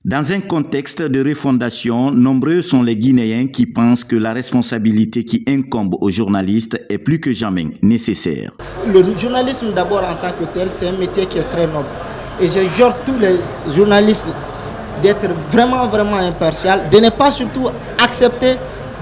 Dans un contexte de refondation, nombreux sont les Guinéens qui pensent que la responsabilité qui incombe aux journalistes est plus que jamais nécessaire. Le journalisme d'abord en tant que tel, c'est un métier qui est très noble. Et j'exhorte tous les journalistes d'être vraiment impartial, de ne pas surtout accepter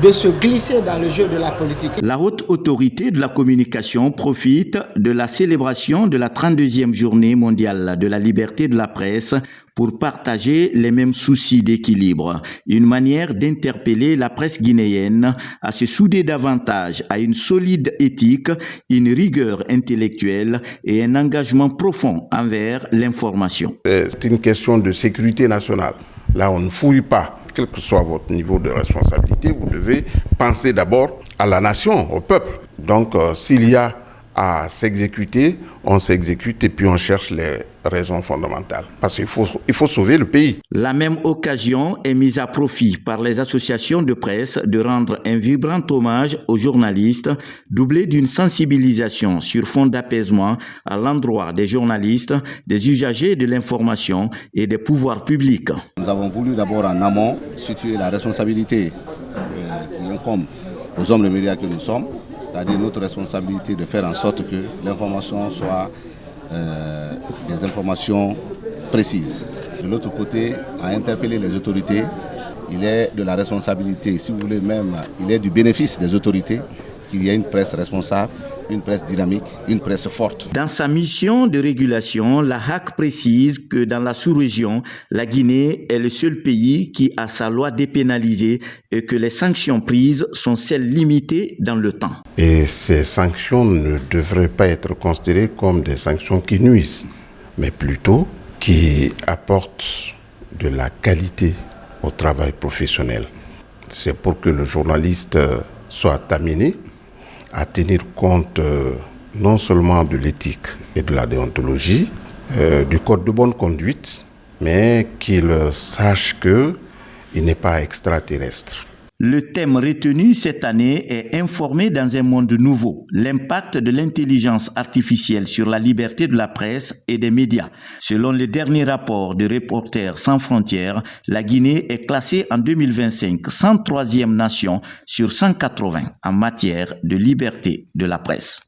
de se glisser dans le jeu de la politique. La haute autorité de la communication profite de la célébration de la 32e journée mondiale de la liberté de la presse pour partager les mêmes soucis d'équilibre. Une manière d'interpeller la presse guinéenne à se souder davantage à une solide éthique, une rigueur intellectuelle et un engagement profond envers l'information. C'est une question de sécurité nationale. Là, on ne fouille pas. Quel que soit votre niveau de responsabilité, vous devez penser d'abord à la nation, au peuple. Donc, s'il y a à s'exécuter, on s'exécute et puis on cherche les raisons fondamentales. Parce qu'il faut sauver le pays. La même occasion est mise à profit par les associations de presse de rendre un vibrant hommage aux journalistes, doublé d'une sensibilisation sur fond d'apaisement à l'endroit des journalistes, des usagers de l'information et des pouvoirs publics. Nous avons voulu d'abord en amont situer la responsabilité qui incombe aux hommes de médias que nous sommes, c'est-à-dire notre responsabilité de faire en sorte que l'information soit des informations précises. De l'autre côté, à interpeller les autorités, il est de la responsabilité, si vous voulez même, il est du bénéfice des autorités qu'il y ait une presse responsable, une presse dynamique, une presse forte. Dans sa mission de régulation, la HAC précise que dans la sous-région, la Guinée est le seul pays qui a sa loi dépénalisée et que les sanctions prises sont celles limitées dans le temps. Et ces sanctions ne devraient pas être considérées comme des sanctions qui nuisent, mais plutôt qui apportent de la qualité au travail professionnel. C'est pour que le journaliste soit amené à tenir compte non seulement de l'éthique et de la déontologie, du code de bonne conduite, mais qu'il sache qu'il n'est pas extraterrestre. Le thème retenu cette année est Informer dans un monde nouveau, l'impact de l'intelligence artificielle sur la liberté de la presse et des médias. Selon le dernier rapport de Reporters sans frontières, la Guinée est classée en 2025 103e nation sur 180 en matière de liberté de la presse.